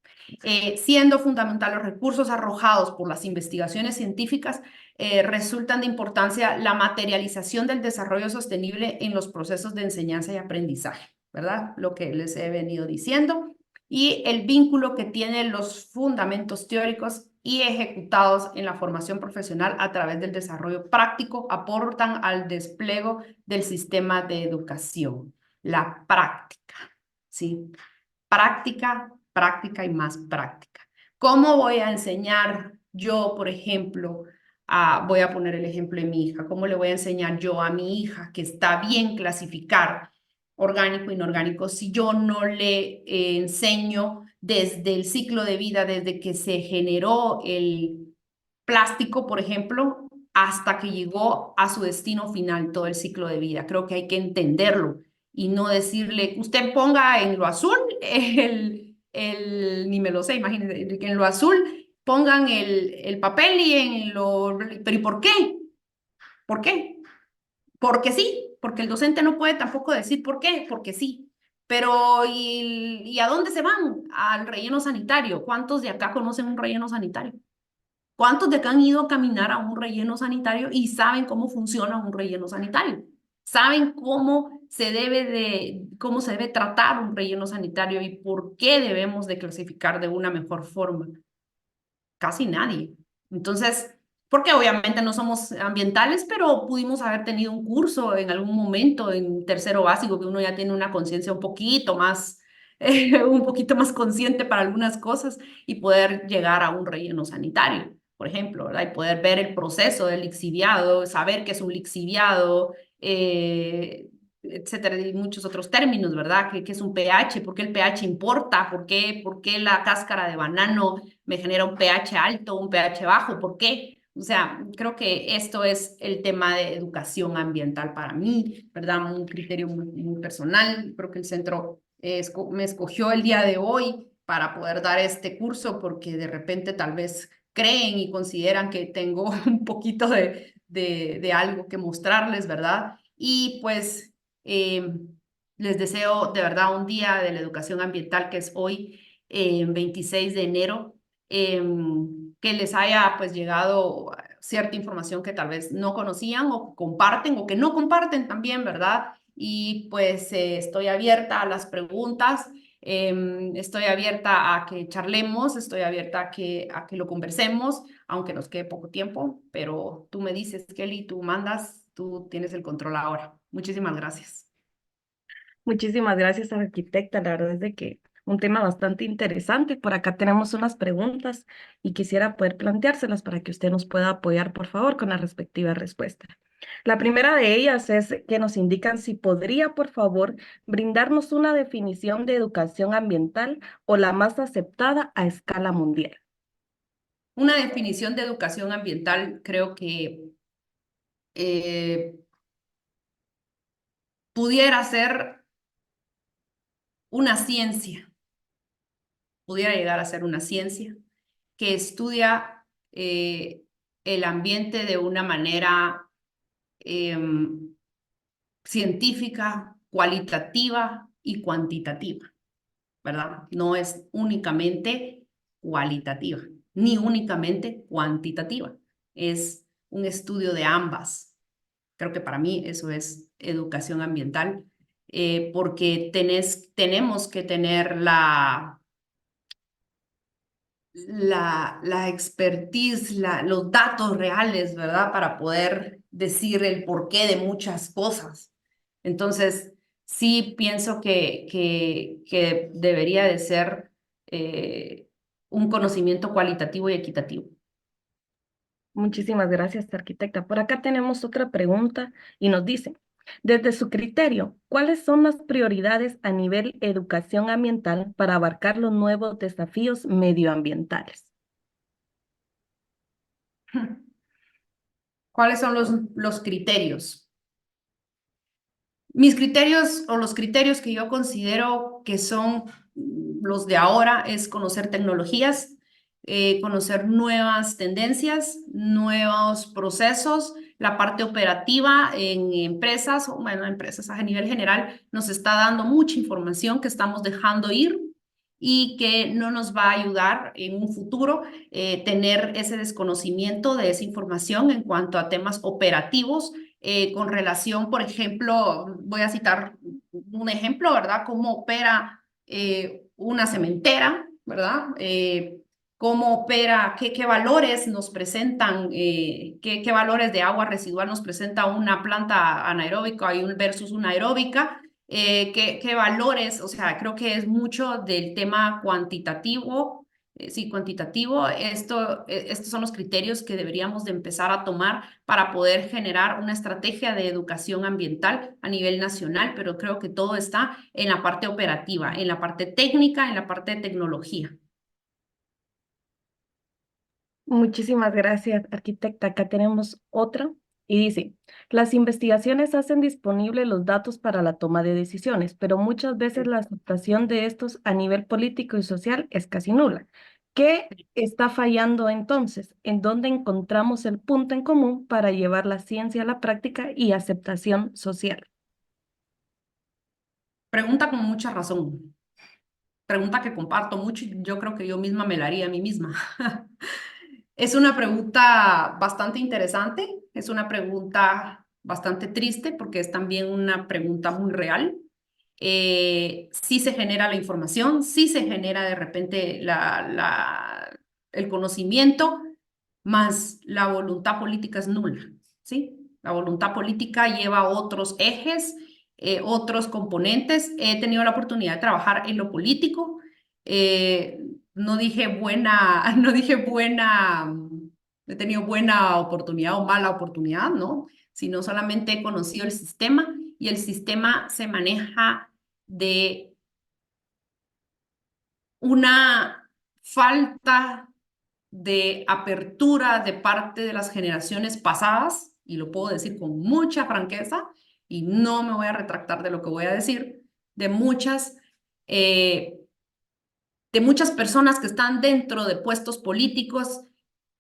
Siendo fundamental los recursos arrojados por las investigaciones científicas, resultan de importancia la materialización del desarrollo sostenible en los procesos de enseñanza y aprendizaje, ¿verdad? Lo que les he venido diciendo y el vínculo que tienen los fundamentos teóricos y ejecutados en la formación profesional a través del desarrollo práctico aportan al despliegue del sistema de educación. La práctica, ¿sí? Práctica, práctica y más práctica. ¿Cómo voy a enseñar yo, por ejemplo, voy a poner el ejemplo de mi hija, cómo le voy a enseñar yo a mi hija que está bien clasificar orgánico e inorgánico si yo no le enseño desde el ciclo de vida, desde que se generó el plástico, por ejemplo, hasta que llegó a su destino final, todo el ciclo de vida? Creo que hay que entenderlo y no decirle, usted ponga en lo azul ni me lo sé, imagínense, que en lo azul pongan el papel y en lo... ¿Pero y por qué? ¿Por qué? Porque sí, porque el docente no puede tampoco decir por qué, porque sí. Pero, ¿y a dónde se van? Al relleno sanitario. ¿Cuántos de acá conocen un relleno sanitario? ¿Cuántos de acá han ido a caminar a un relleno sanitario y saben cómo funciona un relleno sanitario? ¿Saben cómo se debe tratar un relleno sanitario y por qué debemos de clasificar de una mejor forma? Casi nadie. Entonces, porque obviamente no somos ambientales, pero pudimos haber tenido un curso en algún momento en tercero básico, que uno ya tiene una conciencia un poquito más consciente para algunas cosas y poder llegar a un relleno sanitario, por ejemplo, ¿verdad? Y poder ver el proceso del lixiviado, saber qué es un lixiviado, etcétera, y muchos otros términos, ¿verdad? ¿Qué es un pH? ¿Por qué el pH importa? Por qué la cáscara de banano me genera un pH alto, un pH bajo? ¿Por qué? O sea, creo que esto es el tema de educación ambiental para mí, ¿verdad? Un criterio muy personal. Creo que el centro me escogió el día de hoy para poder dar este curso porque de repente tal vez creen y consideran que tengo un poquito de algo que mostrarles, ¿verdad? Y pues eh, les deseo de verdad un día de la educación ambiental que es hoy, 26 de enero, que les haya pues llegado cierta información que tal vez no conocían o comparten o que no comparten también, ¿verdad? Y pues estoy abierta a las preguntas, estoy abierta a que charlemos, estoy abierta a que lo conversemos, aunque nos quede poco tiempo, pero tú me dices, Kelly, tú mandas, tú tienes el control ahora. Muchísimas gracias. Muchísimas gracias, arquitecta. La verdad es de que un tema bastante interesante. Por acá tenemos unas preguntas y quisiera poder planteárselas para que usted nos pueda apoyar, por favor, con la respectiva respuesta. La primera de ellas es que nos indican si podría, por favor, brindarnos una definición de educación ambiental o la más aceptada a escala mundial. Una definición de educación ambiental creo que eh, pudiera ser una ciencia, pudiera llegar a ser una ciencia que estudia el ambiente de una manera em, científica, cualitativa y cuantitativa, ¿verdad? No es únicamente cualitativa, ni únicamente cuantitativa. Es un estudio de ambas. Creo que para mí eso es educación ambiental, porque tenemos que tener la expertise, los datos reales, ¿verdad? Para poder decir el porqué de muchas cosas. Entonces, sí pienso que debería de ser un conocimiento cualitativo y equitativo. Muchísimas gracias, arquitecta. Por acá tenemos otra pregunta y nos dice, desde su criterio, ¿cuáles son las prioridades a nivel educación ambiental para abarcar los nuevos desafíos medioambientales? ¿Cuáles son los criterios? Mis criterios o los criterios que yo considero que son los de ahora es conocer tecnologías, conocer nuevas tendencias, nuevos procesos, la parte operativa en empresas, o bueno, empresas a nivel general, nos está dando mucha información que estamos dejando ir y que no nos va a ayudar en un futuro tener ese desconocimiento de esa información en cuanto a temas operativos con relación, por ejemplo, voy a citar un ejemplo, ¿verdad? Cómo opera una cementera, ¿verdad? Cómo opera, qué valores nos presentan, qué valores de agua residual nos presenta una planta anaeróbica y versus una aeróbica, qué valores, o sea, creo que es mucho del tema cuantitativo, sí, cuantitativo. Estos son los criterios que deberíamos de empezar a tomar para poder generar una estrategia de educación ambiental a nivel nacional, pero creo que todo está en la parte operativa, en la parte técnica, en la parte de tecnología. Muchísimas gracias, arquitecta. Acá tenemos otra. Y dice, las investigaciones hacen disponibles los datos para la toma de decisiones, pero muchas veces la aceptación de estos a nivel político y social es casi nula. ¿Qué está fallando entonces? ¿En dónde encontramos el punto en común para llevar la ciencia a la práctica y aceptación social? Pregunta con mucha razón. Pregunta que comparto mucho y yo creo que yo misma me la haría a mí misma. Es una pregunta bastante interesante, es una pregunta bastante triste porque es también una pregunta muy real. Sí se genera la información, sí se genera de repente el conocimiento, más la voluntad política es nula, ¿sí? La voluntad política lleva otros ejes, otros componentes. He tenido la oportunidad de trabajar en lo político. eh, no dije buena, no dije buena, he tenido buena oportunidad o mala oportunidad, ¿no? Sino solamente he conocido el sistema y el sistema se maneja de una falta de apertura de parte de las generaciones pasadas, y lo puedo decir con mucha franqueza, y no me voy a retractar de lo que voy a decir, de eh, de muchas personas que están dentro de puestos políticos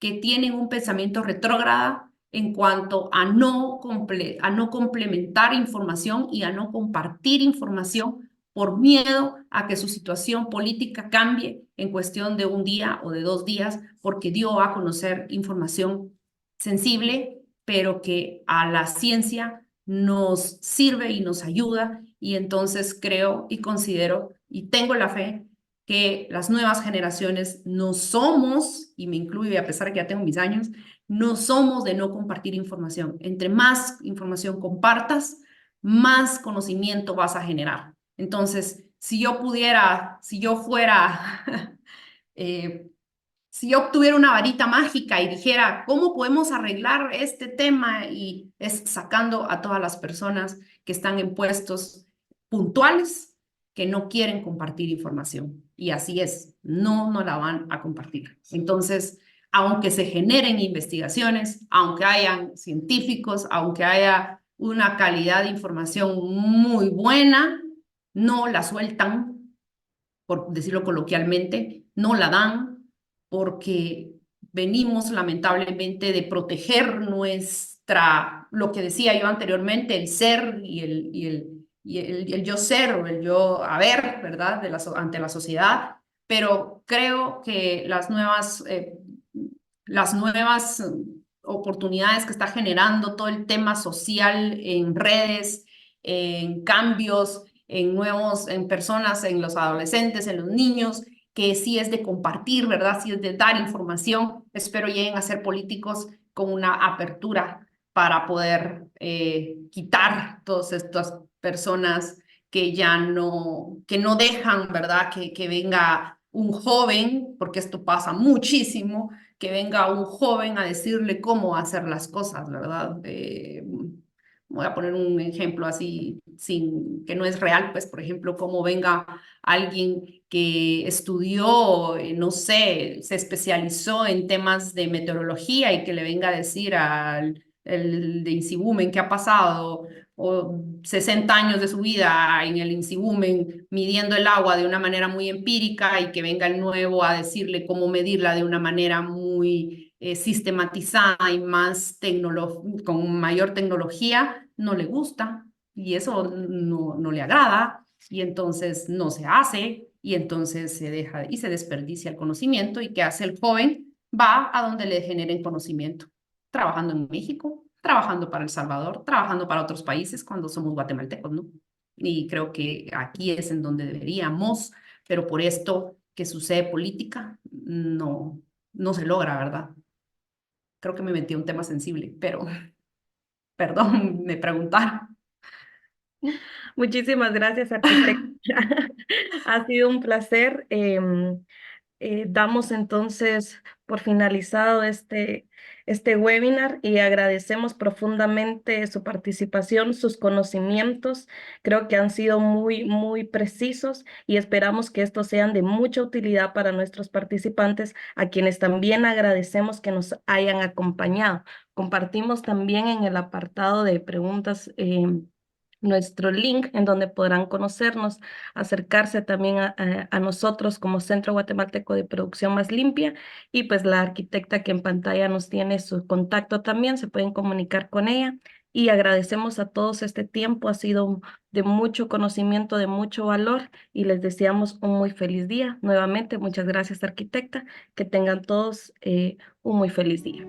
que tienen un pensamiento retrógrada en cuanto a no complementar información y a no compartir información por miedo a que su situación política cambie en cuestión de un día o de 2 días, porque dio a conocer información sensible, pero que a la ciencia nos sirve y nos ayuda. Y entonces creo y considero y tengo la fe que las nuevas generaciones no somos, y me incluyo a pesar de que ya tengo mis años, no somos de no compartir información. Entre más información compartas, más conocimiento vas a generar. Entonces, si yo pudiera, si yo fuera, eh, si yo obtuviera una varita mágica y dijera, ¿cómo podemos arreglar este tema? Y es sacando a todas las personas que están en puestos puntuales que no quieren compartir información. Y así es, no la van a compartir. Entonces, aunque se generen investigaciones, aunque hayan científicos, aunque haya una calidad de información muy buena, no la sueltan, por decirlo coloquialmente, no la dan porque venimos lamentablemente de proteger lo que decía yo anteriormente, el ser y el yo ser o el yo haber, ¿verdad? Ante la sociedad, pero creo que las nuevas oportunidades que está generando todo el tema social en redes, en cambios, en personas, en los adolescentes, en los niños, que sí es de compartir, ¿verdad? Sí es de dar información. Espero lleguen a ser políticos con una apertura para poder quitar todas estas personas que no dejan, ¿verdad? Que venga un joven, porque esto pasa muchísimo, que venga un joven a decirle cómo hacer las cosas, ¿verdad? Voy a poner un ejemplo así, sin que no es real, pues, por ejemplo, cómo venga alguien que estudió, no sé, se especializó en temas de meteorología y que le venga a decir al el de Insibumen qué ha pasado, o 60 años de su vida en el Insibumen midiendo el agua de una manera muy empírica y que venga el nuevo a decirle cómo medirla de una manera muy sistematizada y con mayor tecnología, no le gusta y eso no le agrada y entonces no se hace y entonces se deja y se desperdicia el conocimiento y ¿qué hace el joven? Va a donde le generen conocimiento, trabajando en México, trabajando para El Salvador, trabajando para otros países cuando somos guatemaltecos, ¿no? Y creo que aquí es en donde deberíamos, pero por esto que sucede política, no se logra, ¿verdad? Creo que me metí a un tema sensible, pero perdón, me preguntaron. Muchísimas gracias, arquitecta. Ha sido un placer. Damos entonces por finalizado este webinar y agradecemos profundamente su participación, sus conocimientos. Creo que han sido muy, muy precisos y esperamos que estos sean de mucha utilidad para nuestros participantes, a quienes también agradecemos que nos hayan acompañado. Compartimos también en el apartado de preguntas nuestro link en donde podrán conocernos, acercarse también a nosotros como Centro Guatemalteco de Producción Más Limpia, y pues la arquitecta que en pantalla nos tiene su contacto también, se pueden comunicar con ella. Y agradecemos a todos este tiempo, ha sido de mucho conocimiento, de mucho valor, y les deseamos un muy feliz día. Nuevamente, muchas gracias, arquitecta. Que tengan todos un muy feliz día.